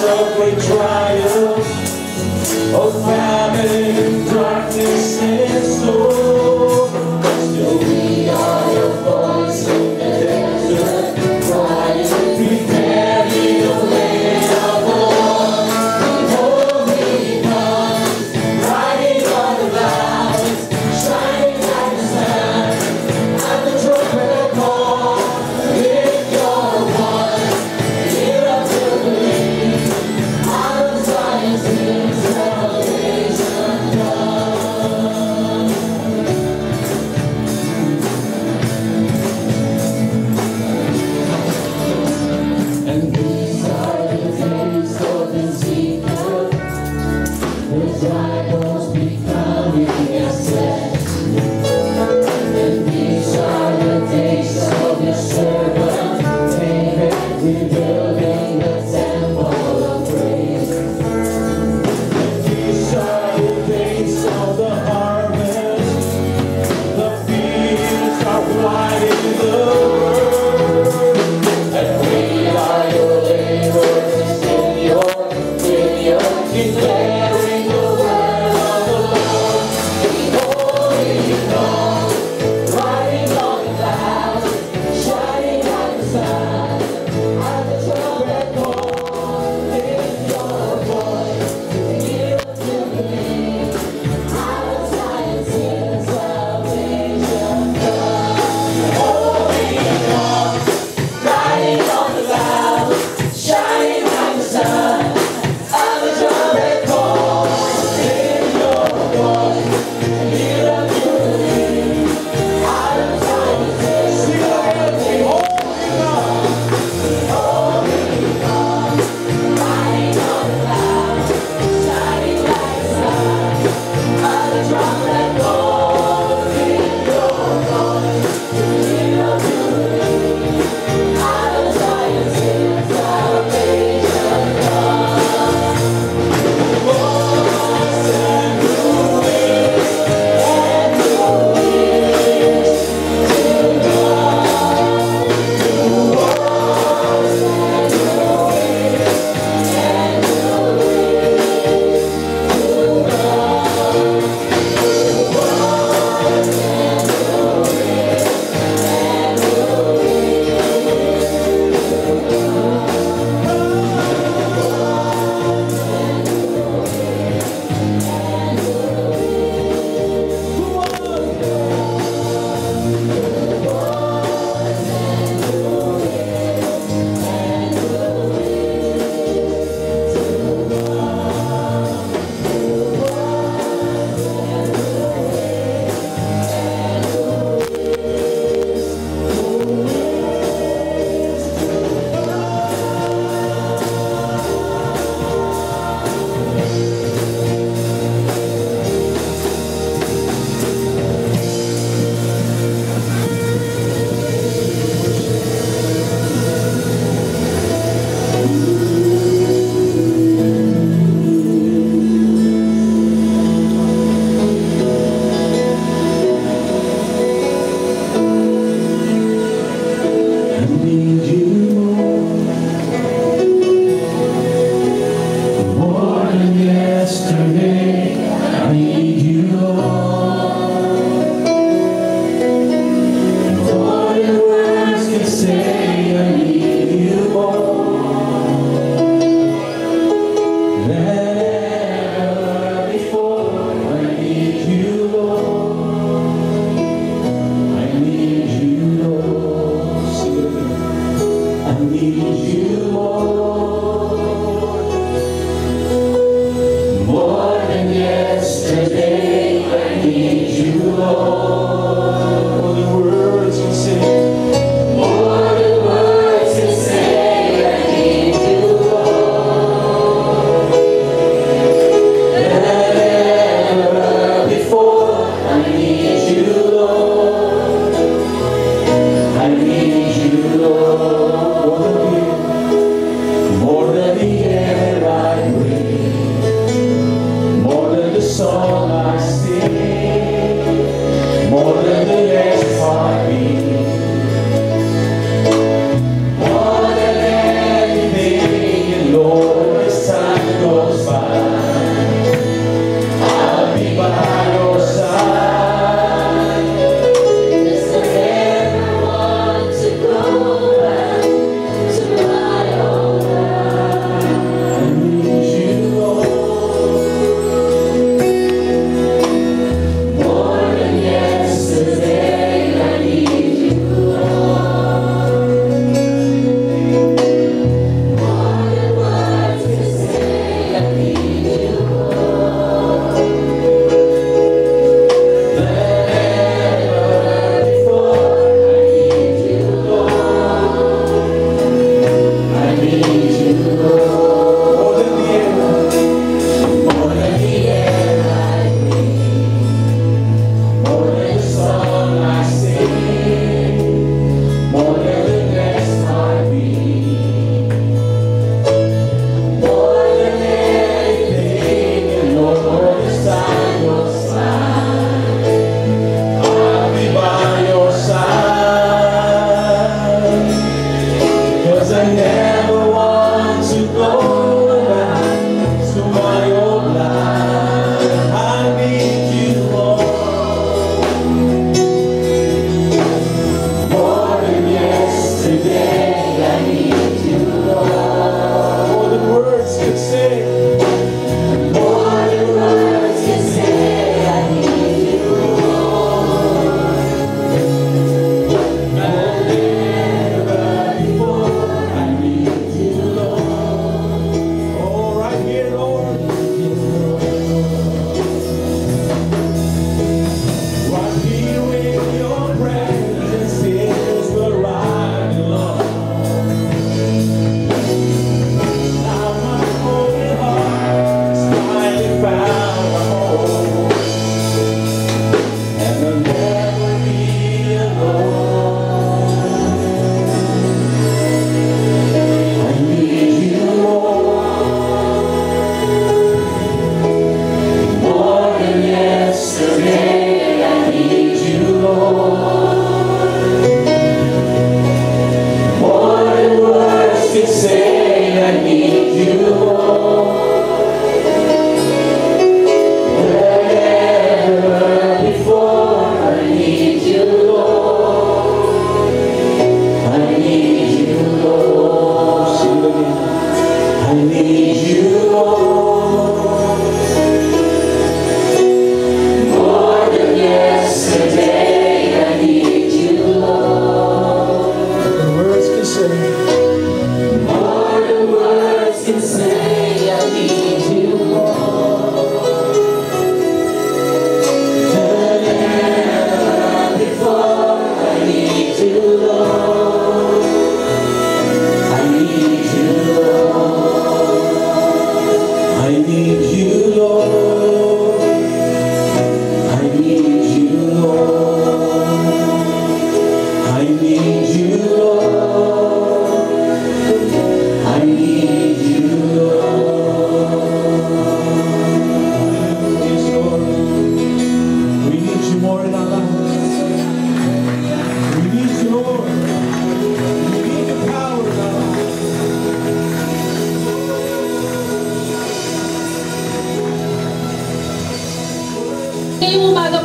of great trials, of famine, darkness, and sorrow. Still we are your voice in the desert, crying, preparing the way of the Lord. Behold, he comes, riding on the clouds, shining like the sun, and the trumpet call. Lift your voice, hear us to believe. Out of Zion's salvation come.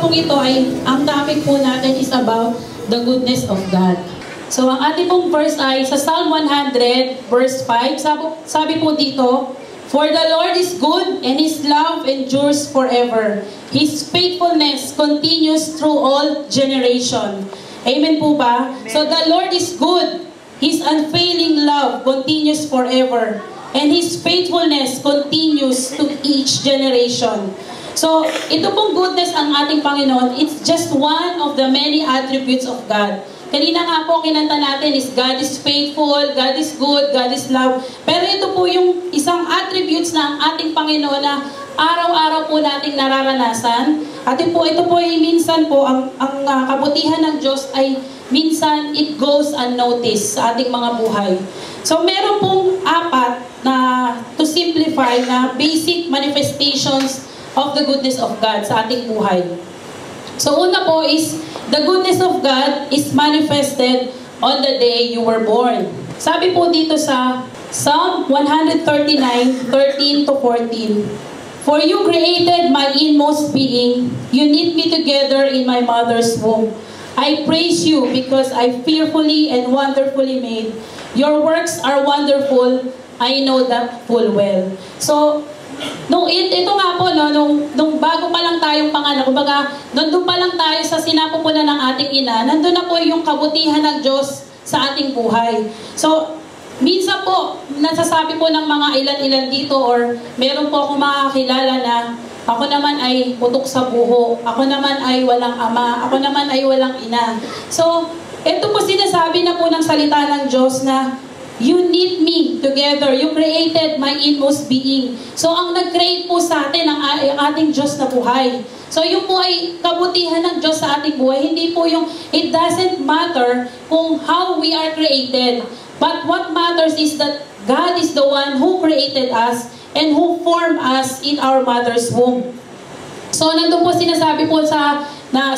pong ito ay, ang topic po natin is about the goodness of God. So, ang ating pong verse ay sa Psalm 100, verse 5. Sabi po dito, "For the Lord is good, and His love endures forever. His faithfulness continues through all generation." Amen po ba? So, the Lord is good. His unfailing love continues forever. And His faithfulness continues to each generation. So, ito pong goodness ang ating Panginoon, it's just one of the many attributes of God. Kanina nga po, kinanta natin is God is faithful, God is good, God is love. Pero ito po yung isang attributes na ang ating Panginoon na araw-araw po nating nararanasan. At ito po ay minsan po, ang kabutihan ng Diyos ay minsan it goes unnoticed sa ating mga buhay. So meron pong apat na, to simplify, na basic manifestations of the goodness of God sa ating buhay. So una po is, the goodness of God is manifested on the day you were born. Sabi po dito sa Psalm 139:13 to 14, "For you created my inmost being, you knit me together in my mother's womb. I praise you because I fearfully and wonderfully made. Your works are wonderful, I know that full well." So, ito nga po, nung bago pa lang tayong panganak, kumbaga, nandun pa lang tayo sa sinapupunan ng ating ina, nandun na po yung kabutihan ng Diyos sa ating buhay. So, minsan po, nasasabi po ng mga ilan-ilan dito, or meron po akong makakilala na ako naman ay putok sa buho, ako naman ay walang ama, ako naman ay walang ina. So, ito po sinasabi na po ng salita ng Diyos na you knit me together. You created my inmost being. So, ang nag-create po sa atin ang ating Diyos na buhay. So, yung po ay kabutihan ng Diyos sa ating buhay. Hindi po yung, it doesn't matter kung how we are created. But what matters is that God is the one who created us and who formed us in our mother's womb. So, nandun po sinasabi po sa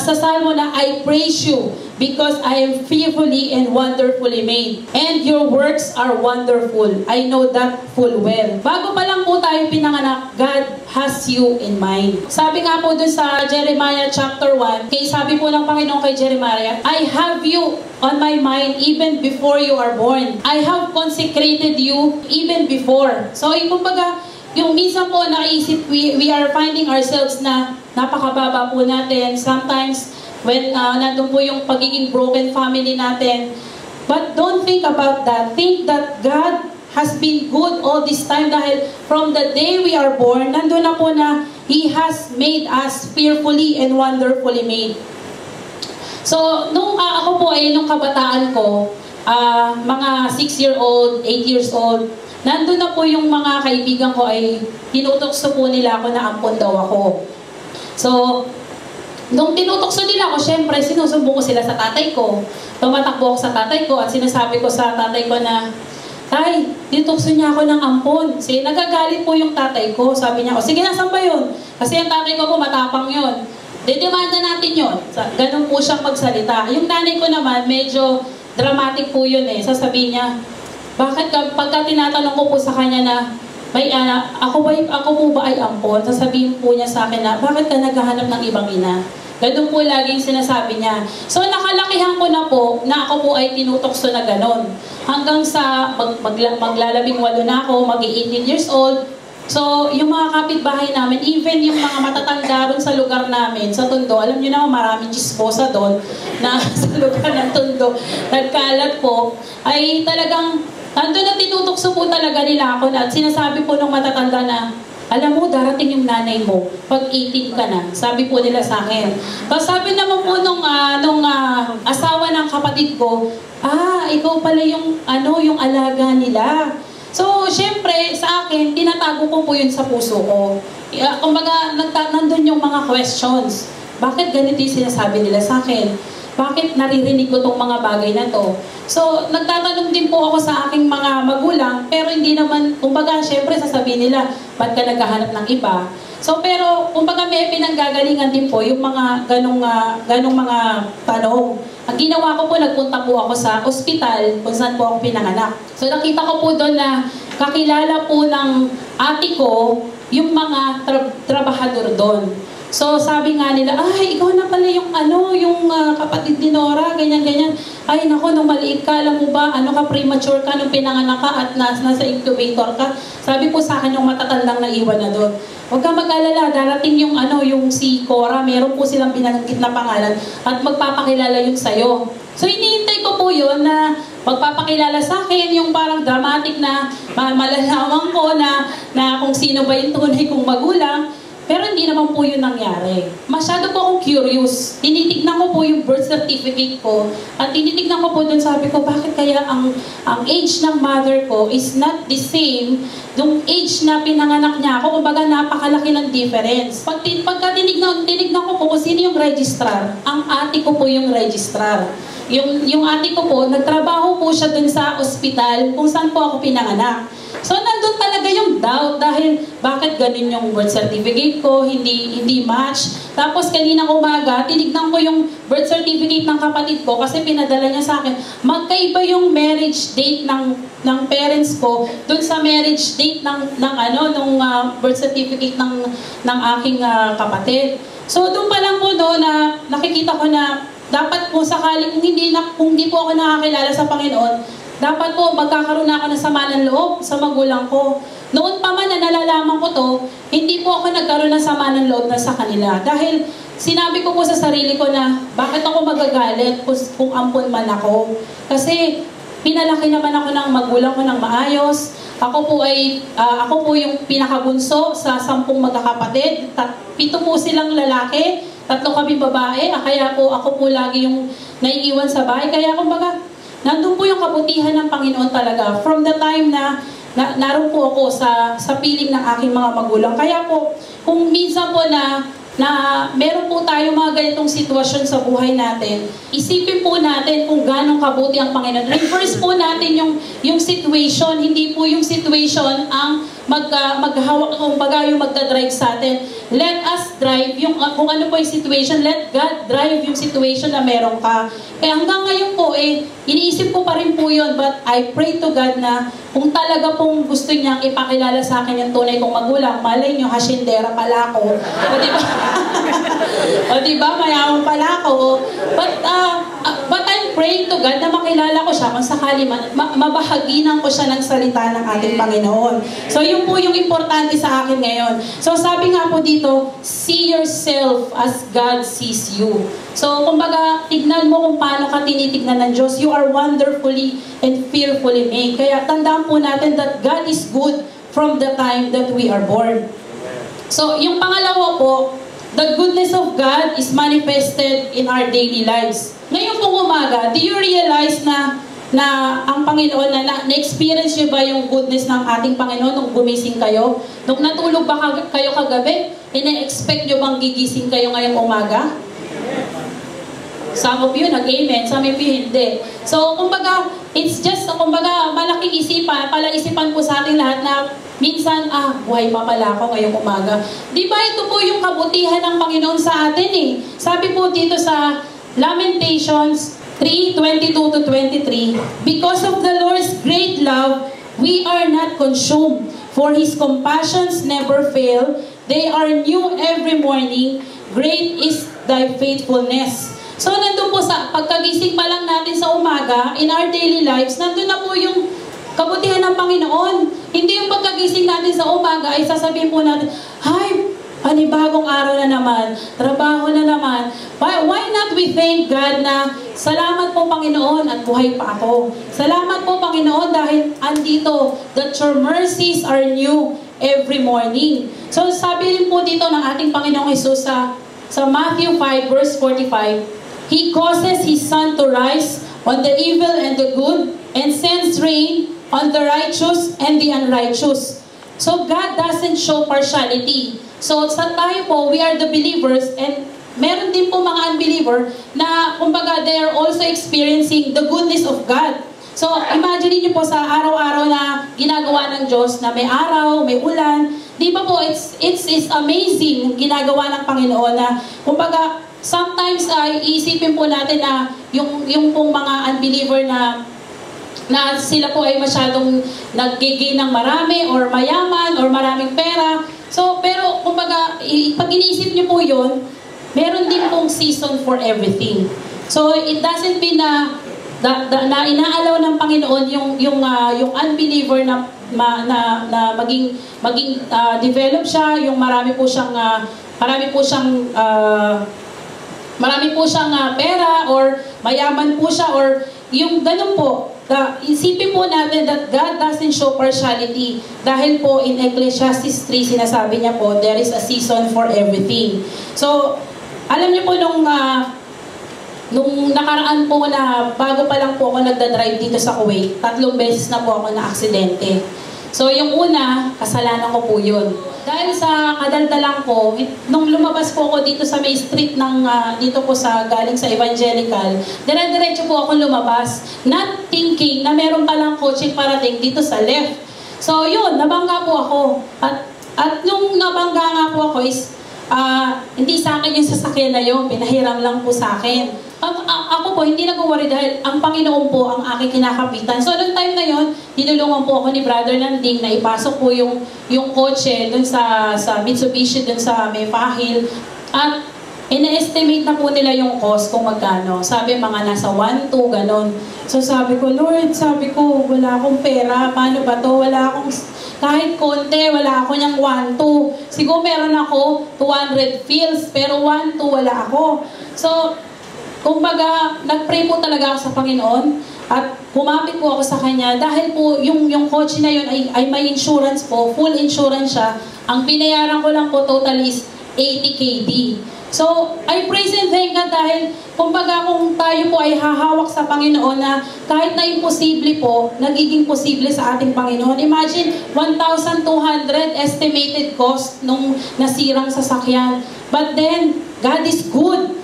Salmo na, "I praise you because I am fearfully and wonderfully made. And your works are wonderful. I know that full well." Bago pa lang po tayo pinanganak, God has you in mind. Sabi nga po dun sa Jeremiah chapter 1, sabi po ng Panginoon kay Jeremiah, "I have you on my mind even before you are born. I have consecrated you even before." So, kumbaga, yung minsan po naisip, we are finding ourselves na napakababa po natin. Sometimes, when nandun po yung pagiging broken family natin. But don't think about that. Think that God has been good all this time dahil from the day we are born, nandun na po na He has made us fearfully and wonderfully made. So, nung ako po ay nung kabataan ko, mga 6-year-old, 8 years old, nandun na po yung mga kaibigan ko ay tinutokso po nila ako na ampon daw ako. So, nung tinutokso nila ako, syempre, sinusumbong ko sila sa tatay ko. Tumatakbo ako sa tatay ko at sinasabi ko sa tatay ko na, "Tay, tinutokso niya ako ng ampon." Kasi nagagalit po yung tatay ko. Sabi niya, "O sige, nasan ba yun?" Kasi ang tatay ko po, matapang yun. Dedemanda natin yun. Ganun po siyang magsalita. Yung nanay ko naman, medyo dramatic po yun eh. Sasabihin niya, pagka tinatanong ko po sa kanya na, ako po ba ay ampon? Sasabihin po niya sa akin na, "Bakit ka naghahanap ng ibang ina?" Ganun po laging sinasabi niya. So nakalakihan ko na po na ako po ay tinutokso na ganon. Hanggang sa maglalabing 8 na ako, mag-18 years old. So yung mga kapitbahay namin, even yung mga matatanda ron sa lugar namin, sa Tondo, alam niyo na maraming chismosa doon na sa lugar ng Tondo, nagkalat po, ay talagang nandun na tinutokso po talaga nila ako na at sinasabi po ng matatanda na, "Alam mo, darating yung nanay mo pag 18 ka na." Sabi po nila sa akin. Tapos sabi naman po nung asawa ng kapatid ko, ikaw pala yung, yung alaga nila. So, syempre, sa akin, tinatago ko po yun sa puso ko. Kumbaga, nandun yung mga questions. Bakit ganito yung sinasabi nila sa akin? Bakit naririnig ko tong mga bagay na to? So, nagtatanong din po ako sa aking mga magulang, pero hindi naman, kumbaga, syempre, sasabihin nila, "Ba't ka naghahanap ng iba?" So, pero, kumbaga, may pinanggagalingan din po yung mga ganong mga tanong. Ang ginawa ko po, nagpunta po ako sa ospital kung saan po ako pinanganak. So, nakita ko po doon na kakilala po ng ate ko yung mga trabahador doon. So sabi nga nila, ay, ikaw na pala yung kapatid ni Nora, ganyan-ganyan. Ay, nako, nung maliit ka, alam mo ba, premature ka nung pinanganak ka at nasa incubator ka. Sabi po sa akin yung matatandang naiwan na doon. Huwag ka mag-alala, darating yung si Cora, meron po silang binanggit na pangalan at magpapakilala yun sa'yo. So iniintay ko po yun na magpapakilala sa akin, yung parang dramatic na malalaman ko na kung sino ba yung tunay kong magulang. Pero hindi naman po yun nangyari. Masyado po akong curious. Tinitignan ko po yung birth certificate ko at tinitignan ko po dun, sabi ko, bakit kaya ang age ng mother ko is not the same yung age na pinanganak niya ako. Kumbaga napakalaki ng difference. Pagka tinignan ko po kung sino yung registrar, ang ate ko po yung registrar. Yung ate ko po, nagtrabaho po siya dun sa ospital kung saan po ako pinanganak. So, nandun talaga yung doubt dahil bakit ganun yung birth certificate ko, hindi match. Tapos, kaninang umaga, tinignan ko yung birth certificate ng kapatid ko kasi pinadala niya sa akin. Magkaiba yung marriage date ng parents ko dun sa marriage date nung birth certificate ng aking kapatid. So, dun pa lang po na nakikita ko na dapat po sakaling kung hindi po ako nakakilala sa Panginoon, dapat po magkakaroon na ako ng sama ng loob sa magulang ko. Noon pa man na nalalaman ko to, hindi po ako nagkaroon ng sama ng loob na sa kanila. Dahil sinabi ko po sa sarili ko na bakit ako magagalit kung ampun man ako. Kasi pinalaki naman ako ng magulang ko ng maayos. Ako po yung pinakabunso sa 10 magkakapatid. 7 po silang lalaki, 3 kami babae. Kaya po ako po lagi yung naiiwan sa bahay. Kaya kumbaga, nandun po yung kabutihan ng Panginoon talaga from the time na naroon po ako sa piling ng aking mga magulang. Kaya po, kung minsan po na meron po tayo mga ganitong sitwasyon sa buhay natin, isipin po natin kung gano'ng kabuti ang Panginoon. Reverse po natin yung situation, hindi po yung situation ang maghawak, kumbaga yung magdadrive sa atin. Let us drive kung ano po yung situation, let God drive yung situation na meron ka. Kaya hanggang ngayon po, iniisip ko pa rin po yun, but I pray to God na kung talaga pong gusto niyang ipakilala sa akin yung tunay kong magulang, malay niyo, hasyendera pala ako. O diba? O diba, mayaman pala ako. But I'm praying to God na makilala ko siya kung sakali mabahaginan ko siya ng salita ng ating Panginoon. So yun po yung importante sa akin ngayon. So sabi nga po dito, see yourself as God sees you. So kumbaga, tignan mo kung paano ka tinitignan ng Diyos. You are wonderfully and fearfully made. Kaya tandaan po natin that God is good from the time that we are born. So yung pangalawa po, the goodness of God is manifested in our daily lives. Ngayon pong umaga, do you realize na ang Panginoon, na-experience nyo ba yung goodness ng ating Panginoon nung gumising kayo? Nung natulog ba kayo kagabi, ina-expect nyo bang gigising kayo ngayong umaga? Some of you nag-amen, some of you hindi. So, kumbaga, it's just, malaking isipan po sa ating lahat na minsan, buhay pa pala ako ngayong umaga. Di ba ito po yung kabutihan ng Panginoon sa atin Sabi po dito sa Lamentations 3:22-23, because of the Lord's great love, we are not consumed, for His compassions never fail. They are new every morning. Great is thy faithfulness. So, nandun po sa pagkagising pa lang natin sa umaga, in our daily lives, nandun na po yung kabutihan ng Panginoon. Hindi yung pagkagising natin sa umaga, ay sasabihin po natin, "Hay, panibagong araw na naman, trabaho na naman." Why not we thank God na, salamat po Panginoon at buhay pa ako. Salamat po Panginoon dahil andito, that your mercies are new every morning. So sabi rin po dito ng ating Panginoong Jesus sa Matthew 5 verse 45, He causes His sun to rise on the evil and the good, and sends rain on the righteous and the unrighteous. So God doesn't show partiality. So sa tayo po, we are the believers, and meron din po mga unbeliever na kumbaga they are also experiencing the goodness of God. So imagine niyo po sa araw-araw na ginagawa ng Diyos na may araw, may ulan. Di ba po, it's amazing ginagawa ng Panginoon na kumbaga sometimes iisipin po natin na yung pong mga unbeliever na sila po ay masyadong nag-gain ng marami or mayaman or maraming pera. So pero kumbaga, pag iniisip niyo po yun, meron din pong season for everything. So, it doesn't mean na inaalaw ng Panginoon yung unbeliever na maging develop siya, yung marami po siyang pera or mayaman po siya or yung ganun po. Isipin po natin that God doesn't show partiality. Dahil po in Ecclesiastes 3, sinasabi niya po, there is a season for everything. So, alam niyo po nung nakaraan po na bago pa lang po ako nagda-drive dito sa Kuwait, 3 beses na po ako na-aksidente. So, yung una, kasalanan ko po yun. Dahil sa kadaldalan ko, nung lumabas po ako dito sa may street ng, dito po sa, galing sa Evangelical, dire-diretso po ako lumabas, not thinking na meron palang kotse parating dito sa left. So, yun, nabangga po ako. At nung nabangga nga po ako is, hindi sa akin yung sasakyan na yun, pinahiram lang po sa akin. Ako po, hindi nag-worry dahil ang Panginoon po ang aking kinakapitan. So, noong time na yun, tinulungan po ako ni Brother Nanding na ipasok po yung kotse dun sa Mitsubishi, dun sa may pahil. At ina-estimate na po nila yung cost kung magkano. Sabi, mga nasa 1-2, ganon. So, sabi ko, Lord, wala akong pera. Paano ba to? Wala akong, kahit konti, wala ako niyang 1-2. Siguro meron ako 200 fills, pero 1-2 wala ako. So, kumbaga, nag-pray po talaga ako sa Panginoon at kumapit po ako sa Kanya dahil po yung kotse na yun ay may insurance po, full insurance siya. Ang binayaran ko lang po total is 80 KD. So, I praise and thank God dahil kumbaga kung tayo po ay hahawak sa Panginoon na kahit na imposible po, nagiging posible sa ating Panginoon. Imagine, 1,200 estimated cost nung nasirang sasakyan. But then, God is good.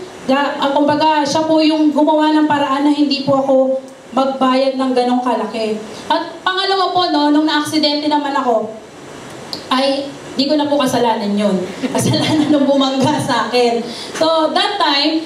Kumbaga, siya po yung gumawa ng paraan na hindi po ako magbayad ng ganong kalaki. At pangalawa po, nung na-aksidente naman ako, ay di ko na po kasalanan yun. Kasalanan nung bumangga sa akin. So, that time,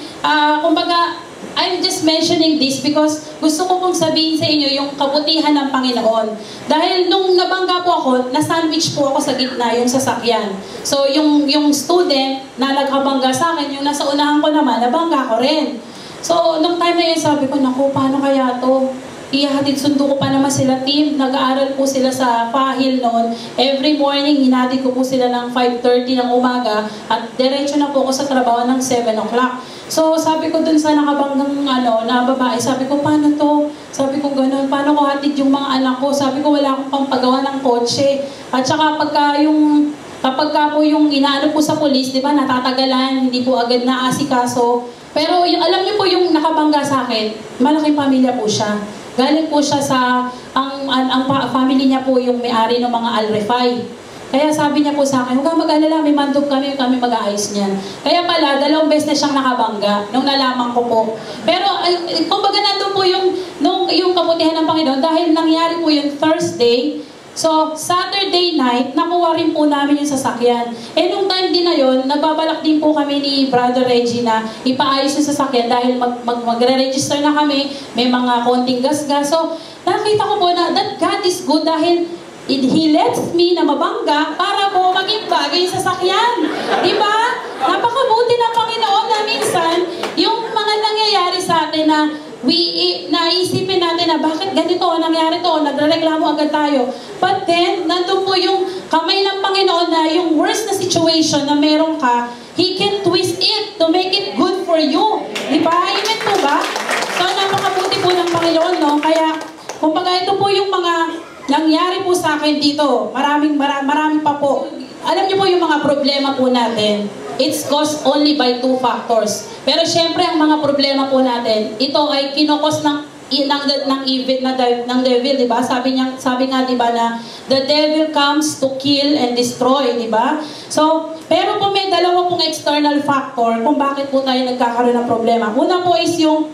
kumbaga, I'm just mentioning this because gusto ko pong sabihin sa inyo yung kabutihan ng Panginoon. Dahil nung nabangga po ako, na-sandwich po ako sa gitna yung sasakyan. So, yung student na nagkabangga sa akin, yung nasa unahan ko naman, nabangga ko rin. So, nung time na yun, sabi ko, naku, paano kaya to? Ihatid sundo ko pa naman sila team. Nag-aaral po sila sa Pahil noon. Every morning, hinatid ko po sila ng 5:30 ng umaga at diretso na po ako sa trabaho ng 7 o'clock. So, sabi ko dun sa nakabanggang na babae, sabi ko, paano to? Sabi ko, ganun, paano ko hatid yung mga anak ko? Sabi ko, wala akong pampagawa ng kotse. At saka kapag po yung inaano po sa polis, di ba, natatagalan, hindi po agad naasikaso. Pero alam niyo po yung nakabangga sa akin, malaking pamilya po siya. Galing po siya sa, ang family niya po yung may-ari ng mga Al-Refai. Kaya sabi niya po sa akin, huwag kang mag-alala, may mandog kami mag-aayos niyan. Kaya pala, 2 beses na siyang nakabangga, nung nalaman ko po. Pero, kumbaga nandun po yung kabutihan ng Panginoon, dahil nangyari po yung Thursday. So, Saturday night, nakuha rin po namin yung sasakyan. Nung time din na yun, nagbabalak din po kami ni Brother Reggie na ipaayos yung sasakyan dahil magre-register na kami, may mga konting gas-gas. So, nakita ko po na that God is good dahil He lets me na mabangga para po maging bagay yung sasakyan. Diba? Napakabuti ng Panginoon na minsan, yung mga nangyayari sa atin na naisipin natin na bakit ganito nangyari to, nagrereklamo agad tayo. But then, nandun po yung kamay ng Panginoon na yung worst na situation na meron ka, He can twist it to make it good for you. Diba? Amen po ba? So, napakabuti po ng Panginoon, no? Kaya, kumbaga ito po yung mga nangyari po sa akin dito. Maraming pa po. Alam niyo po yung mga problema po natin, it's caused only by 2 factors. Pero syempre, ang mga problema po natin, ito ay kinokos ng devil, di ba? Sabi nga, di ba, na the devil comes to kill and destroy, di ba? So, pero po may dalawa pong external factor kung bakit po tayo nagkakaroon ng problema. Una po is yung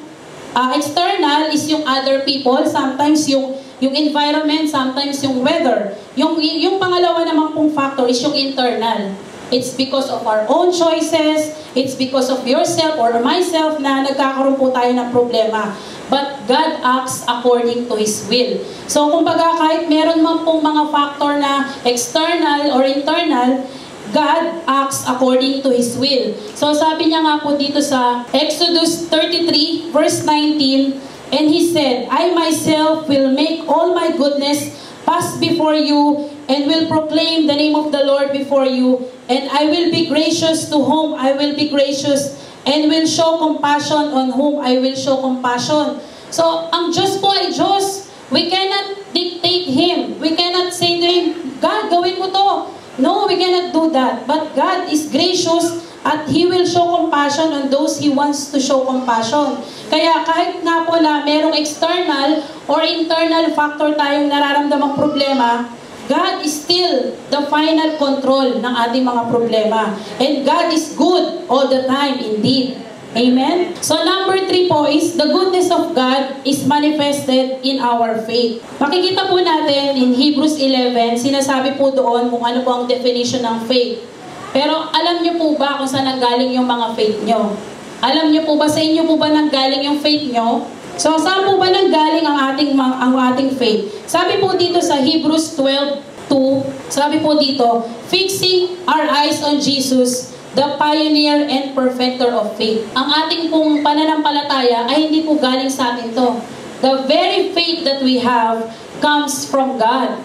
external is yung other people, sometimes yung environment, sometimes yung weather. Yung pangalawa namang pong factor is yung internal. It's because of our own choices, it's because of yourself or myself na nagkakaroon po tayo ng problema. But God acts according to His will. So, kumbaga, kahit meron man pong mga factor na external or internal, God acts according to His will. So sabi niya nga po dito sa Exodus 33 verse 19, and He said, I myself will make all my goodness pass before you and will proclaim the name of the Lord before you, and I will be gracious to whom I will be gracious and will show compassion on whom I will show compassion. So ang Diyos po ay Diyos. We cannot dictate Him. We cannot say to Him, God, gawin mo to. No, we cannot do that. But God is gracious at He will show compassion on those He wants to show compassion. Kaya kahit nga po na merong external or internal factor tayong nararamdamang problema, God is still the final control ng ating mga problema. And God is good all the time indeed. Amen? So number 3 po is, the goodness of God is manifested in our faith. Makikita po natin in Hebrews 11, sinasabi po doon kung ano po ang definition ng faith. Pero alam niyo po ba kung saan nanggaling yung mga faith nyo? Alam niyo po ba, sa inyo po ba nanggaling yung faith nyo? So saan po ba nanggaling ang ating faith? Sabi po dito sa Hebrews 12:2, sabi po dito, fixing our eyes on Jesus, the pioneer and perfecter of faith. Ang ating pong pananampalataya ay hindi po galing sa atin to. The very faith that we have comes from God.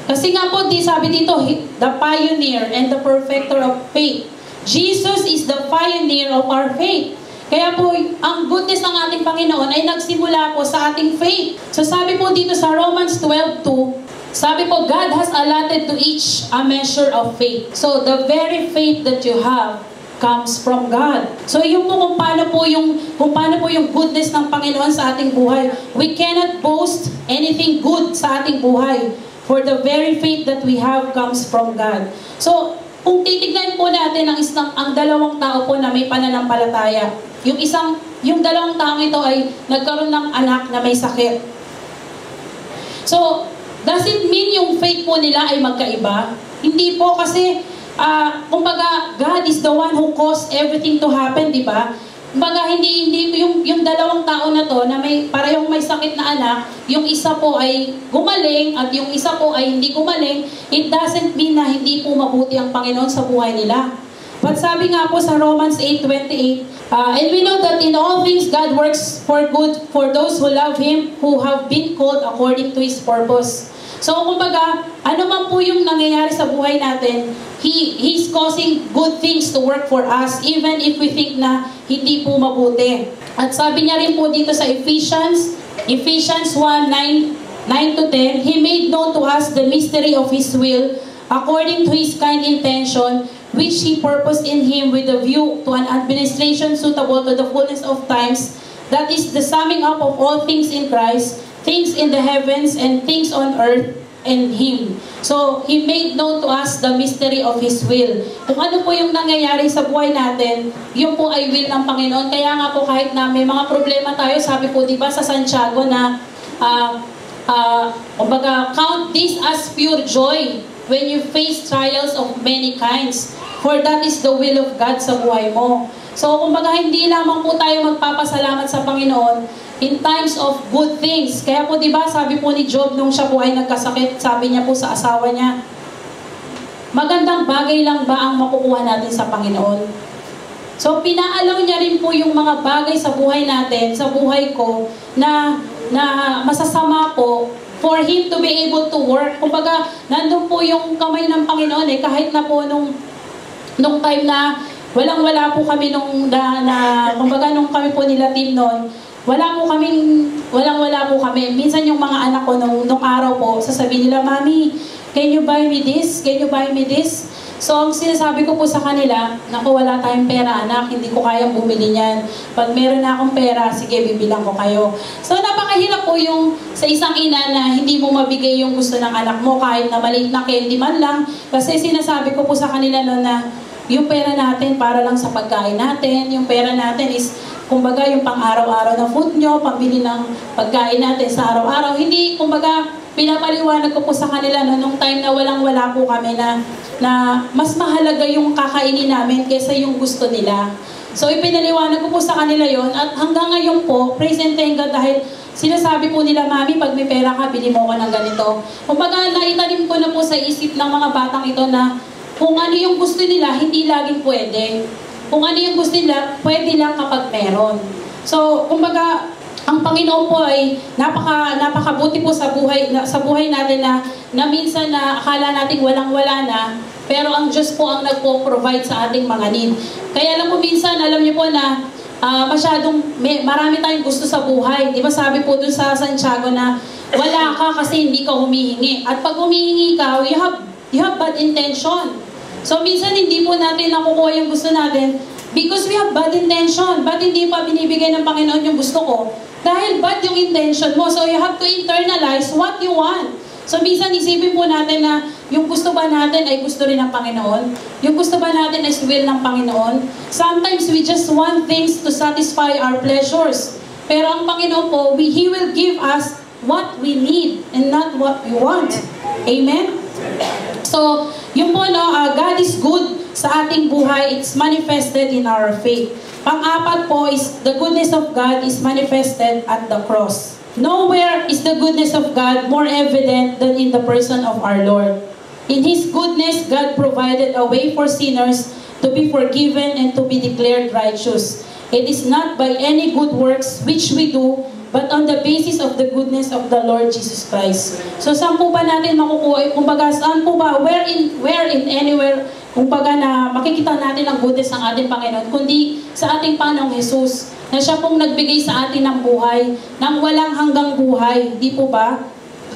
Kasi nga po, sabi dito, the pioneer and the perfecter of faith. Jesus is the pioneer of our faith. Kaya po, ang goodness ng ating Panginoon ay nagsimula po sa ating faith. So sabi po dito sa Romans 12:2, sabi po, God has allotted to each a measure of faith. So, the very faith that you have comes from God. So, yun po kung paano po yung goodness ng Panginoon sa ating buhay. We cannot boast anything good sa ating buhay. For the very faith that we have comes from God. So, kung titignan po natin ang dalawang tao po na may pananampalataya, yung dalawang taong ito ay nagkaroon ng anak na may sakit. So, does it mean yung faith po nila ay magkaiba? Hindi po, kasi kumbaga God is the one who caused everything to happen, di ba? Kumbaga hindi yung dalawang tao na to na parehong may sakit na anak, yung isa po ay gumaling at yung isa po ay hindi gumaling, it doesn't mean na hindi po mabuti ang Panginoon sa buhay nila. But sabi nga po sa Romans 8:28, and we know that in all things God works for good for those who love Him, who have been called according to His purpose. So, kumbaga, ano man po yung nangyayari sa buhay natin, He's causing good things to work for us, even if we think na hindi po mabuti. At sabi niya rin po dito sa Ephesians 1:9-10, He made known to us the mystery of His will, according to His kind intention, which He purposed in Him with a view to an administration suitable to the fullness of times, that is the summing up of all things in Christ, things in the heavens and things on earth in Him. So, He made known to us the mystery of His will. Kung ano po yung nangyayari sa buhay natin, yun po ay will ng Panginoon. Kaya nga po kahit na may mga problema tayo, sabi po diba sa Santiago na, kumbaga, count this as pure joy when you face trials of many kinds. For that is the will of God sa buhay mo. So, kumbaga, hindi lamang po tayo magpapasalamat sa Panginoon in times of good things. Kaya po, di ba, sabi po ni Job nung siya po ay nagkasakit, sabi niya po sa asawa niya, magandang bagay lang ba ang makukuha natin sa Panginoon? So, pinaalaw niya rin po yung mga bagay sa buhay natin, sa buhay ko, na masasama po, for Him to be able to work. Kumbaga, nandun po yung kamay ng Panginoon kahit na po nung time na walang-wala po kami kumbaga nung kami po nila team noon, walang-wala po kami. Minsan yung mga anak ko nung araw po, sasabihin nila, Mami, can you buy me this? Can you buy me this? So, ang sinasabi ko po sa kanila, naku, wala tayong pera, anak, hindi ko kayang bumili niyan. Pag meron na akong pera, sige, bibilang ko kayo. So, napakahirap po yung sa isang ina na hindi mo mabigay yung gusto ng anak mo, kahit na maliit na candy man lang. Kasi sinasabi ko po sa kanila na yung pera natin para lang sa pagkain natin, yung pera natin is kumbaga yung pang-araw-araw na food nyo, pambili ng pagkain natin sa araw-araw. Hindi, kumbaga, pinapaliwanag ko po sa kanila nung time na walang-wala po kami na mas mahalaga yung kakainin namin kaysa yung gusto nila. So, ipinaliwanag ko po sa kanila yon at hanggang ngayon po, praise and thank God dahil sinasabi po nila, Mami, pag may pera ka, bili mo ko ng ganito. Kumbaga, naitanim ko na po sa isip ng mga batang ito na kung ano yung gusto nila, hindi laging pwede. Kung ano yung gusto nila, pwede lang kapag meron. So, kumbaga, ang Panginoon po ay napakabuti po sa buhay natin na minsan na akala nating walang-wala na, pero ang Diyos po ang nagpo-provide sa ating mga need. Kaya lang po minsan, alam niyo po na marami tayong gusto sa buhay. Di ba sabi po dun sa Santiago na wala ka kasi hindi ka humihingi. At pag humihingi ka, you have bad intention. So minsan hindi po natin nakukuha yung gusto natin because we have bad intention. Ba't hindi pa binibigay ng Panginoon yung gusto ko? Dahil bad yung intention mo. So you have to internalize what you want. So minsan isipin po natin na yung gusto ba natin ay gusto rin ng Panginoon? Yung gusto ba natin ay will ng Panginoon? Sometimes we just want things to satisfy our pleasures. Pero ang Panginoon po, He will give us what we need and not what we want. Amen? So, yun po, God is good sa ating buhay. It's manifested in our faith. Pang-apat po is the goodness of God is manifested at the cross. Nowhere is the goodness of God more evident than in the person of our Lord. In His goodness, God provided a way for sinners to be forgiven and to be declared righteous. It is not by any good works which we do, but on the basis of the goodness of the Lord Jesus Christ. So saan po ba natin makukuha? Kumbaga, saan po ba? Where in anywhere, kumbaga na makikita natin ang goodness ng ating Panginoon, kundi sa ating Panginoong Jesus, na siya pong nagbigay sa atin ng buhay, ng walang hanggang buhay. Di po ba?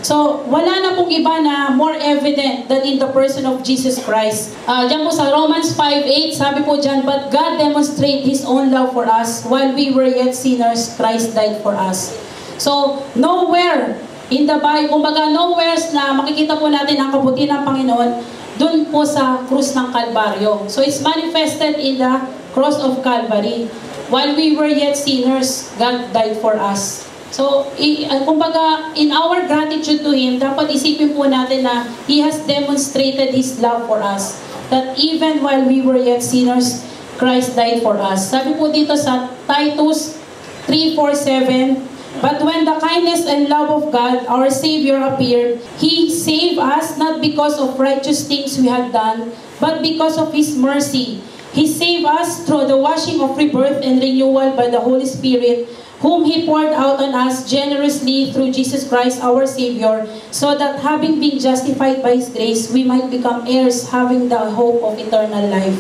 So, wala na pong iba na more evident than in the person of Jesus Christ. Diyan po sa Romans 5:8, sabi po dyan, but God demonstrated His own love for us while we were yet sinners, Christ died for us. So, nowhere in the Bible, kumbaga nowhere na makikita po natin ang kabutihan ng Panginoon, dun po sa krus ng Kalbaryo. So, it's manifested in the cross of Calvary. While we were yet sinners, God died for us. So, kumbaga, in our gratitude to Him, dapat isipin po natin na He has demonstrated His love for us. That even while we were yet sinners, Christ died for us. Sabi po dito sa Titus 3:4-7, but when the kindness and love of God, our Savior, appeared, He saved us not because of righteous things we had done, but because of His mercy. He saved us through the washing of rebirth and renewal by the Holy Spirit, whom He poured out on us generously through Jesus Christ our Savior, so that having been justified by His grace, we might become heirs, having the hope of eternal life.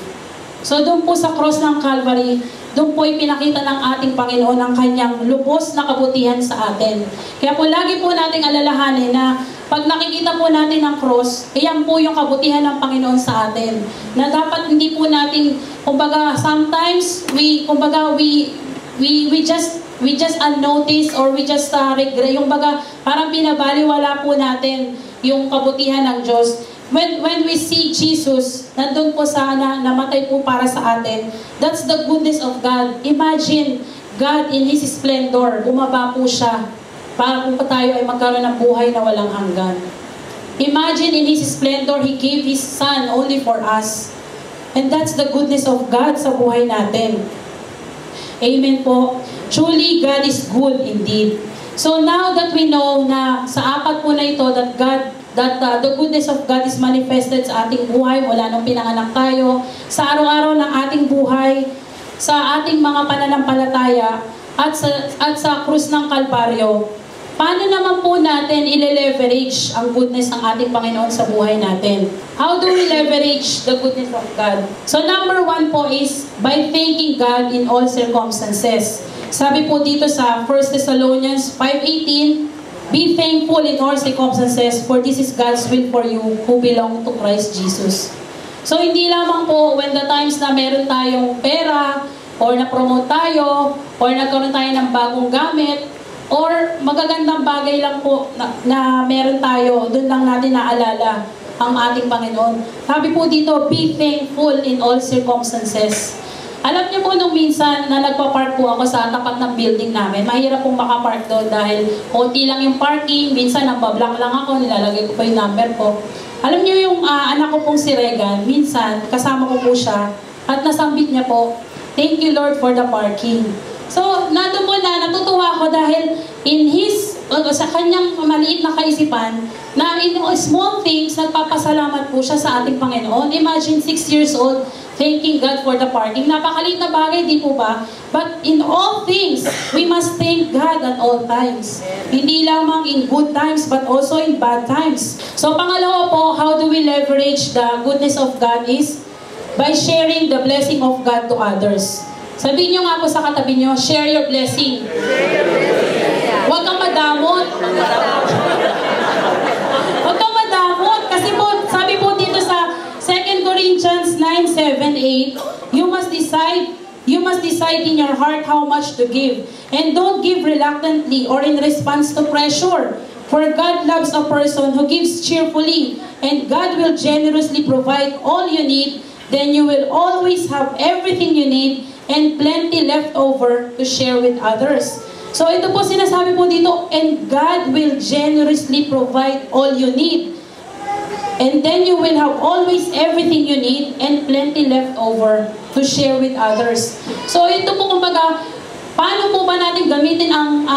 So doon po sa cross ng Calvary, doon po ipinakita ng ating Panginoon ang Kanyang lubos na kabutihan sa atin. Kaya po lagi po nating alalahanin na pag nakikita po natin ang cross, iyan po yung kabutihan ng Panginoon sa atin. Na dapat hindi po natin, kumbaga sometimes, we just unnoticed or we just regret, yung baga parang binabaliwala po natin yung kabutihan ng Diyos. When we see Jesus, nandun po sana, namatay po para sa atin, that's the goodness of God. Imagine, God in His splendor, bumaba po siya para po tayo ay magkaroon ng buhay na walang hanggan. Imagine in His splendor, He gave His Son only for us. And that's the goodness of God sa buhay natin. Amen po. Truly, God is good indeed. So now that we know na sa apat po na ito that the goodness of God is manifested sa ating buhay mula nung pinanganak tayo, sa araw-araw ng ating buhay, sa ating mga pananampalataya, at sa krus ng Kalbaryo, paano naman po natin i-leverage ang goodness ng ating Panginoon sa buhay natin? How do we leverage the goodness of God? So number 1 po is by thanking God in all circumstances. Sabi po dito sa 1 Thessalonians 5:18, be thankful in all circumstances, for this is God's will for you who belong to Christ Jesus. So hindi lamang po when the times na meron tayong pera, or na-promote tayo, or nagkaroon tayo ng bagong gamit, or magagandang bagay lang po na meron tayo, doon lang natin naalala ang ating Panginoon. Sabi po dito, be thankful in all circumstances. Alam niyo po nung minsan na nagpa-park po ako sa tapat ng building namin, mahirap pong makapark doon dahil konti lang yung parking, minsan nambablock lang ako, nilalagay ko pa yung number ko. Alam niyo yung anak ko pong si Regan, minsan kasama ko po siya at nasambit niya po, thank you Lord for the parking. So, nandun po na, natutuwa ako dahil sa kanyang maliit na kaisipan, na in small things, nagpapasalamat po siya sa ating Panginoon. Imagine 6 years old, thanking God for the party. Napakaliit na bagay, di po ba? But in all things, we must thank God at all times. Hindi lamang in good times, but also in bad times. So pangalawa po, how do we leverage the goodness of God is by sharing the blessing of God to others. Sabihin nyo nga po sa katabi nyo, share your blessing. Huwag kang madamot. Huwag kang madamot. Kasi po, sabi po dito sa 2 Corinthians 9:7-8, you must decide in your heart how much to give. And don't give reluctantly or in response to pressure. For God loves a person who gives cheerfully, and God will generously provide all you need. Then you will always have everything you need and plenty left over to share with others. So ito po sinasabi po dito, and God will generously provide all you need. And then you will have always everything you need and plenty left over to share with others. So ito po kumbaga, paano po ba natin gamitin ang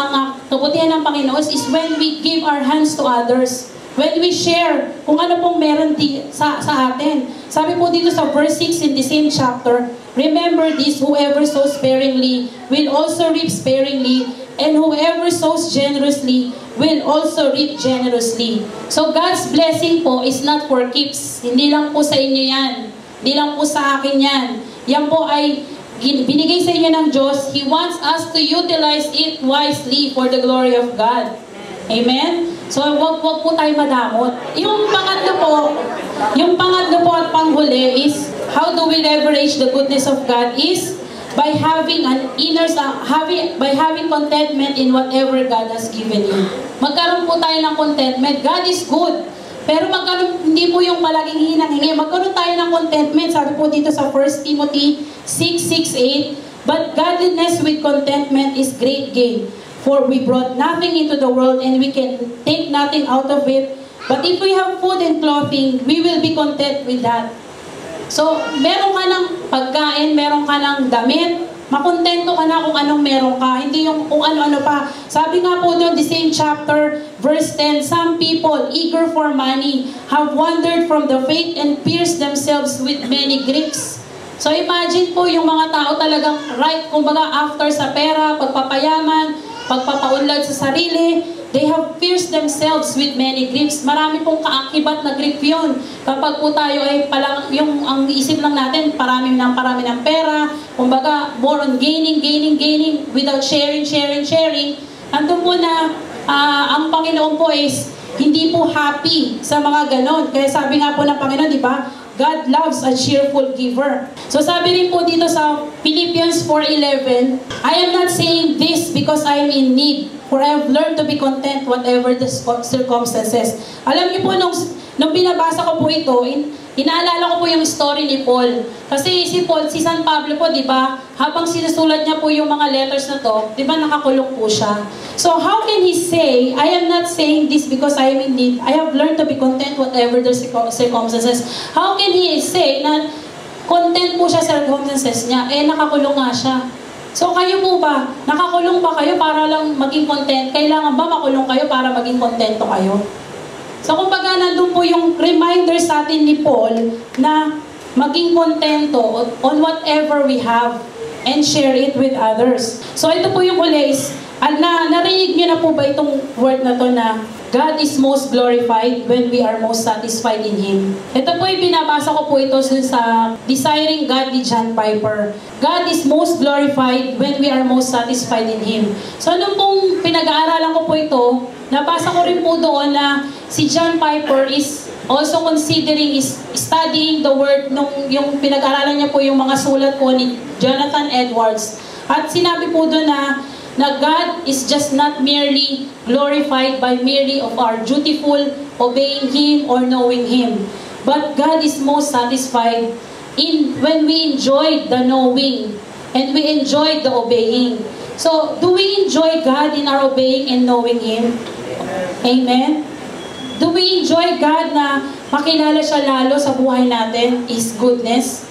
kabutihan ng Panginoon is when we give our hands to others. When we share kung ano pong meron sa atin. Sabi po dito sa verse 6 in the same chapter, remember this, whoever sows sparingly will also reap sparingly, and whoever sows generously will also reap generously. So God's blessing po is not for keeps. Hindi lang po sa inyo yan. Hindi lang po sa akin yan. Yan po ay binigay sa inyo ng Diyos. He wants us to utilize it wisely for the glory of God. Amen? So, wag po tayo madamot. Yung pangatlo po at panghuli is, how do we leverage the goodness of God is by having contentment in whatever God has given you. Magkaroon po tayo ng contentment. God is good. Pero hindi po yung palaging hinang-hingi. Magkaroon tayo ng contentment. Sabi po dito sa 1 Timothy 6:6-8, but godliness with contentment is great gain. For we brought nothing into the world and we can take nothing out of it. But if we have food and clothing, we will be content with that. So, meron ka ng pagkain, meron ka ng damit, makontento ka na kung anong meron ka, hindi yung kung ano-ano pa. Sabi nga po doon, the same chapter, verse 10, some people, eager for money, have wandered from the faith and pierced themselves with many griefs. So, imagine po yung mga tao talagang right, kumbaga after sa pera, pagpapayaman, pagpapaunlad sa sarili, they have pierced themselves with many griefs. Marami pong kaakibat na grief yun. Kapag po tayo ay ang isip lang natin, parami ng pera, kumbaga, more on gaining, without sharing. Andun po na, ang Panginoon po is, hindi po happy sa mga ganon. Kaya sabi nga po ng Panginoon, di ba? God loves a cheerful giver. So sabi rin po dito sa Philippians 4:11, I am not saying this because I am in need, for I have learned to be content whatever the circumstances. Alam niyo po, nung binabasa ko po ito, inaalala ko po yung story ni Paul. Kasi si San Pablo po, di ba, habang sinusulat niya po yung mga letters na to, di ba nakakulong po siya. So how can he say, I am not saying this because I am in need, I have learned to be content whatever the circumstances. How can he say na content po siya sa circumstances niya, nakakulong nga siya. So kayo po ba, nakakulong ba kayo para lang maging content? Kailangan ba makulong kayo para maging kontento kayo? So kumbaga nandun po yung reminder sa atin ni Paul na maging kontento on whatever we have and share it with others. So ito po yung huli is, narinig niyo na po ba itong word na to na God is most glorified when we are most satisfied in Him. Ito po yung binabasa ko po ito sa Desiring God ni John Piper. God is most glorified when we are most satisfied in Him. So nung pong pinag-aaralan ko po ito, nabasa ko rin po doon na si John Piper is also considering, is studying the word, yung pinag-aaralan niya po yung mga sulat po ni Jonathan Edwards. At sinabi po doon na God is just not merely glorified by merely of our dutiful obeying Him or knowing Him. But God is most satisfied when we enjoy the knowing and we enjoy the obeying. So, do we enjoy God in our obeying and knowing Him? Amen? Do we enjoy God na makilala siya lalo sa buhay natin, His goodness?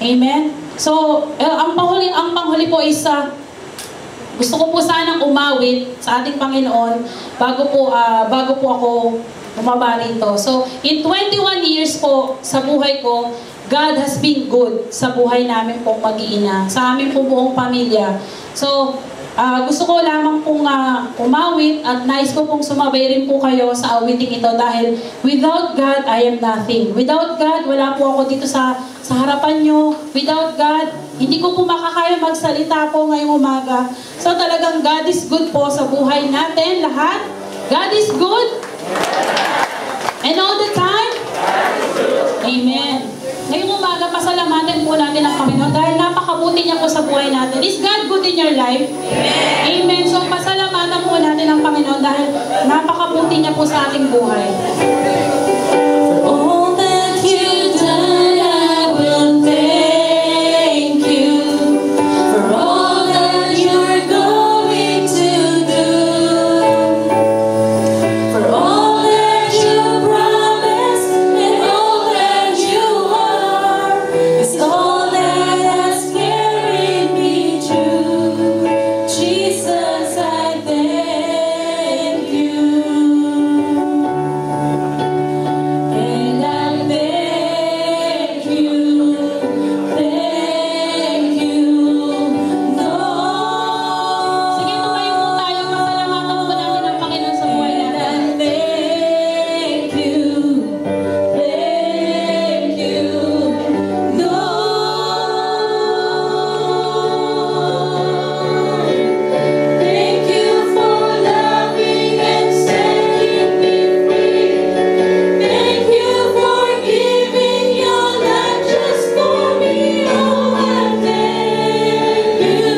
Amen? So, ang panghuli po is gusto ko po sanang umawit sa ating Panginoon bago po ako bumaba rito. So, in 21 years po sa buhay ko, God has been good sa buhay namin pong mag-iina, sa amin pong buong pamilya. So, gusto ko lamang pong umawit at nais ko pong sumabay rin po kayo sa awiting ito dahil without God, I am nothing. Without God, wala po ako dito sa harapan nyo. Without God, hindi ko po makakaya magsalita po ngayong umaga. So talagang God is good po sa buhay natin lahat. God is good. And all the time? Amen. Ngayong umaga, pasalamatan po natin ang Panginoon dahil napakabuti niya po sa buhay natin. Is God good in your life? Amen. Amen. So, pasalamatan po natin ang Panginoon dahil napakabuti niya po sa ating buhay. For all that you've done, I will thank you. For all that you're going to do. For all that you promised and all that you are. It's all that has carried me through. Jesus, I thank you. And I thank you, Lord. Sige, tumayo po tayo. Pasalamatan po natin ang Panginoon sa buhay natin. Thank you, Lord. Thank you for loving and setting me free. Thank you for giving your life just for me. Oh, I thank you.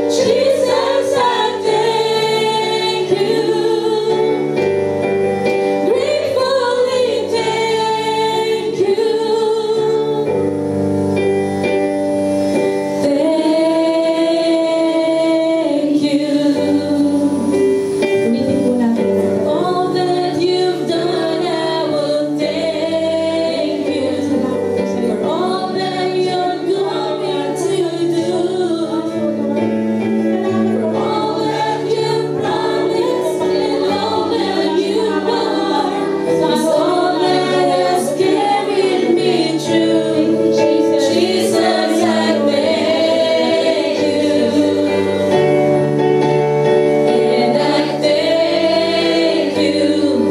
Jesus, I thank you. Gratefully thank you. Thank you. Ulitin po natin. All that you've done, I will thank you. For all that you're going to do. For all that you've promised and all that you are. It's all that has carried me through. Jesus, I thank you. And I thank you,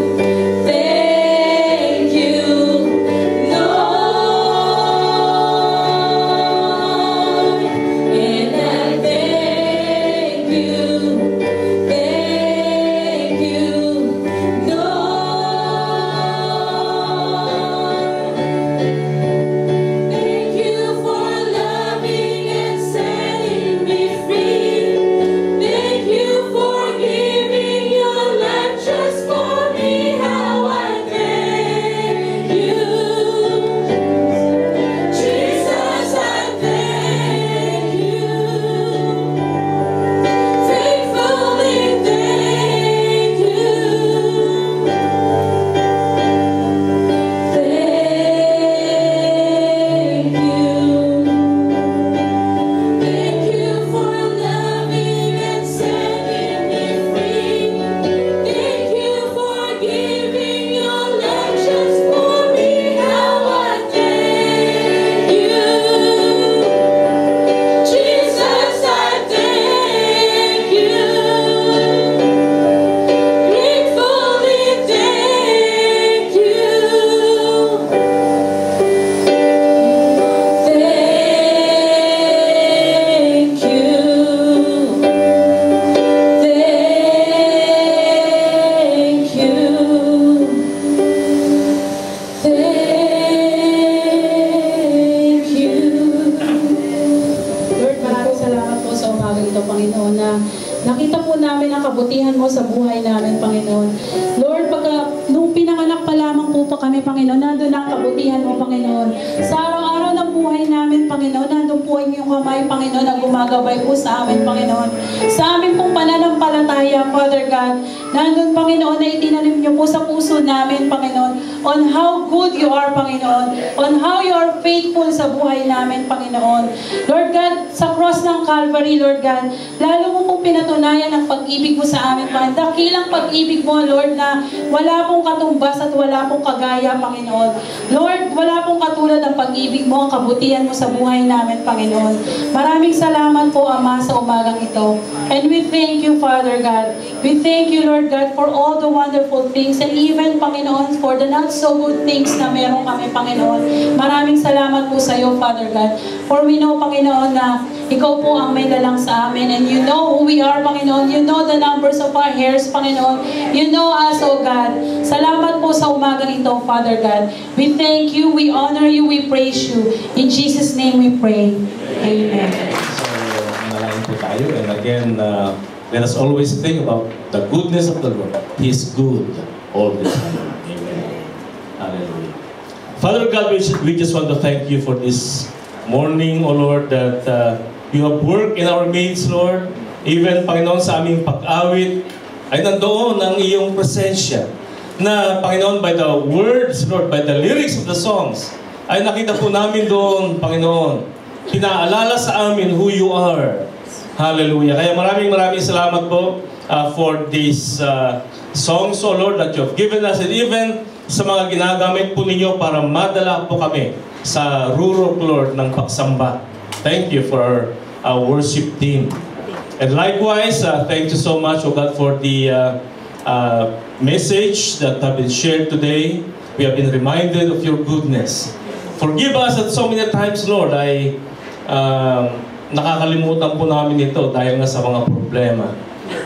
Lord. And I thank you, Lord. Thank you for loving and setting me free. Thank you for giving your life just for me. How I thank you. Jesus, I thank you. Faithfully thank you. Thank you. Thank you for loving and setting me free. Thank you for giving your life just for me. How I thank you. Jesus, I thank you. Gratefully thank you. Thank you. Thank you. Thank you. Lord, maraming salamat po sa umaga ito, Panginoon, na nakita po namin ang kabutihan mo sa buhay namin, Panginoon. Lord, nung pinanganak pa lamang po kami, Panginoon, nandun ang kabutihan mo, Panginoon. Sa araw-araw ng buhay namin, Panginoon, nandun po ang iyong kamay, Panginoon, na gumagabay po sa amin, Panginoon. Sa amin pong pananampalataya, Father God, nandun, Panginoon, na itinanim niyo po sa puso namin, Panginoon, on how good you are, Panginoon, on how you are faithful sa buhay namin, Panginoon. Lord God, sa cross ng Calvary, Lord God, lalo mo pong pinatunayan ang pag-ibig mo sa amin, Panginoon. Dakilang pag-ibig mo, Lord, na wala pong katumbas at wala pong kagaya, Panginoon. Lord, wala pong katulad ang pag-ibig mo, ang kabutihan mo sa buhay namin, Panginoon. Maraming salamat po, Ama, sa umagang ito. And we thank you, Father God. We thank you, Lord God, for all the wonderful things and even, Panginoon, for the not so good things na meron kami, Panginoon. Maraming salamat po sa iyo, Father God. For we know, Panginoon, na ikaw po ang may lalang sa amin and you know who we are, Panginoon. You know the numbers of our hairs, Panginoon. You know us, O God. Salamat po sa umagang ito, Father God. We thank you, we honor you, we praise you. In Jesus' name we pray. Amen. So, manalangin po tayo. And again, let us always think about the goodness of the Lord. He is good all the time. Amen. Hallelujah. Father God, we just want to thank you for this morning, O Lord, that you have worked in our midst, Lord. Even, Panginoon, sa aming pag-awit, ay nandoon ang iyong presensya. Na, Panginoon, by the words, Lord, by the lyrics of the songs, ay nakita po namin doon, Panginoon, pinaalala sa amin who you are. Hallelujah. Kaya maraming salamat po for these songs, O Lord, that you have given us, and even sa mga ginagamit po ninyo para madala po kami sa rurok, Lord, ng pagsamba. Thank you for our worship team. And likewise, thank you so much, O God, for the message that have been shared today. We have been reminded of your goodness. Forgive us that so many times, Lord, ay nakakalimutan po namin ito dahil nga sa mga problema.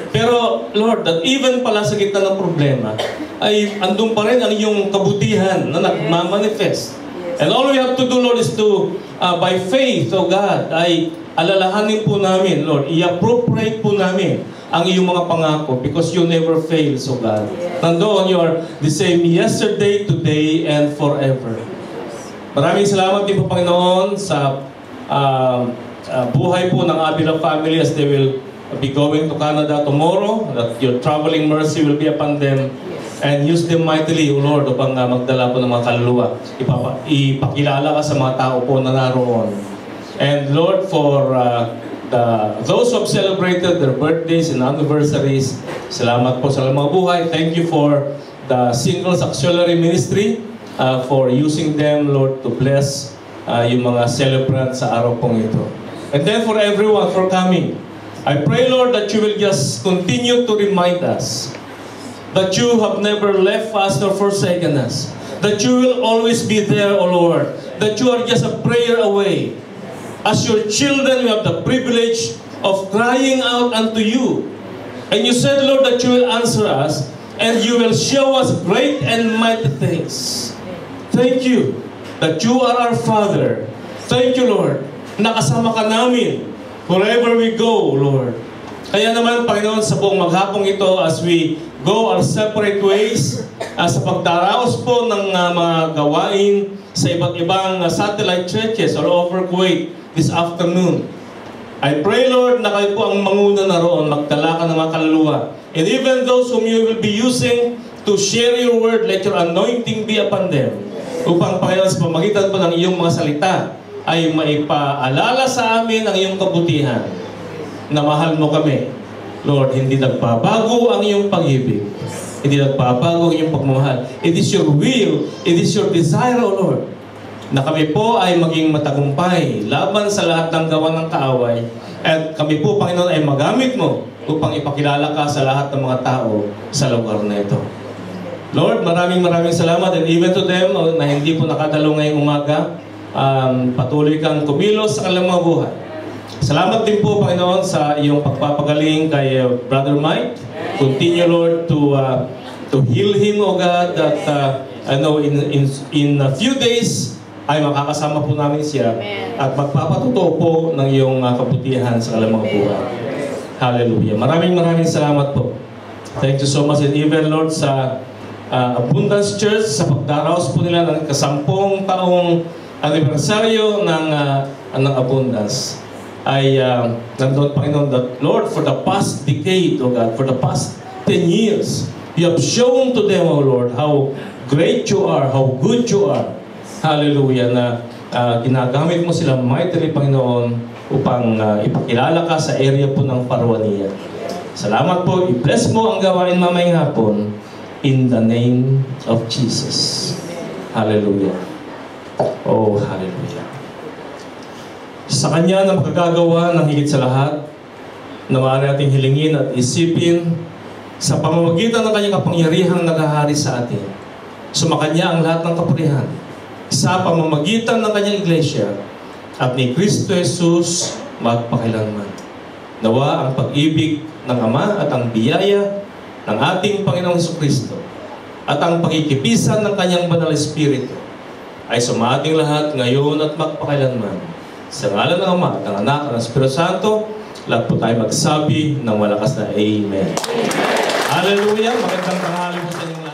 Pero, Lord, that even pala sa gitna ng problema, ay andun pa rin ang iyong kabutihan na nagmamanifest. And all we have to do, Lord, is to, by faith, O God, ay alalahanin po namin, Lord, i-appropriate po namin ang iyong mga pangako because you never fail, O God. Nandoon, you are the same yesterday, today, and forever. Maraming salamat din po, Panginoon, sa buhay po ng Avila family as they will be going to Canada tomorrow, that your traveling mercy will be upon them. And use them mightily, O Lord, upang magdala po ng mga kaluluwa. Ipakilala ka sa mga tao po na naroon. And Lord, for those who have celebrated their birthdays and anniversaries, salamat po sa mga buhay. Thank you for the Singles Auxiliary Ministry for using them, Lord, to bless yung mga celebrants sa araw pong ito. And then for everyone for coming, I pray, Lord, that you will just continue to remind us that you have never left us nor forsaken us. That you will always be there, O Lord. That you are just a prayer away. As your children, we have the privilege of crying out unto you. And you said, Lord, that you will answer us and you will show us great and mighty things. Thank you that you are our Father. Thank you, Lord. Nakasama ka namin wherever we go, Lord. Kaya naman, Panginoon, sa buong maghapong ito, as we go our separate ways, sa pagdaraos po ng mga gawain sa iba't ibang satellite churches all over Kuwait this afternoon, I pray, Lord, na kayo po ang manguna na roon, magdala ka ng mga kaluluwa. And even those whom you will be using to share your word, let your anointing be upon them. Upang, Panginoon, sa pamagitan po ng iyong mga salita, ay maipaalala sa amin ang iyong kabutihan na mahal mo kami. Lord, hindi nagbabago ang iyong pag-ibig. Hindi nagbabago ang iyong pagmamahal. It is your will, it is your desire, O Lord, na kami po ay maging matagumpay laban sa lahat ng gawa ng kaaway. At kami po, Panginoon, ay magamit mo upang ipakilala ka sa lahat ng mga tao sa lugar na ito. Lord, maraming salamat, and even to them na hindi po nakadalo ngayong umaga, patuloy kang kumilos sa kanilang mga buhay. Salamat din po, Panginoon, sa iyong pagpapagaling kay Brother Mike. Continue, Lord, to heal him, O God, that I know in a few days ay makakasama po namin siya at magpapatuto po ng iyong kabutihan sa kanilang mga buhay. Hallelujah. Maraming salamat po. Thank you so much, and even, Lord, sa Abundance Church, sa pagdaraos po nila ng 10 taong anibersaryo ng abundance ay nandun, Panginoon, that Lord, for the past decade, O God, for the past 10 years, you have shown to them, O Lord, how great you are, how good you are. Hallelujah, na ginagamit mo sila mightily, Panginoon, upang ipakilala ka sa area po ng Parwania. Salamat po, i-bless mo ang gawain mamayang hapon in the name of Jesus. Hallelujah. Oh, hallelujah. Sa Kanya na makagagawa ng higit sa lahat, na maaari nating hilingin at isipin sa pamamagitan ng Kanyang kapangyarihang naghahari sa atin. Sumakanya ang lahat ng kapurihan sa pamamagitan ng Kanyang iglesia at ni Kristo Jesus magpakailanman. Nawa ang pag-ibig ng Ama at ang biyaya ng ating Panginoong Jesucristo at ang pagkikipisan ng Kanyang Banal Espiritu ay sumating lahat ngayon at magpakailanman. Sa ngalan ng Ama, ng Anak, at ng Espiritu Santo, lahat po tayo magsabi ng malakas na Amen. Hallelujah! Magandang tanghali po sa inyong lahat.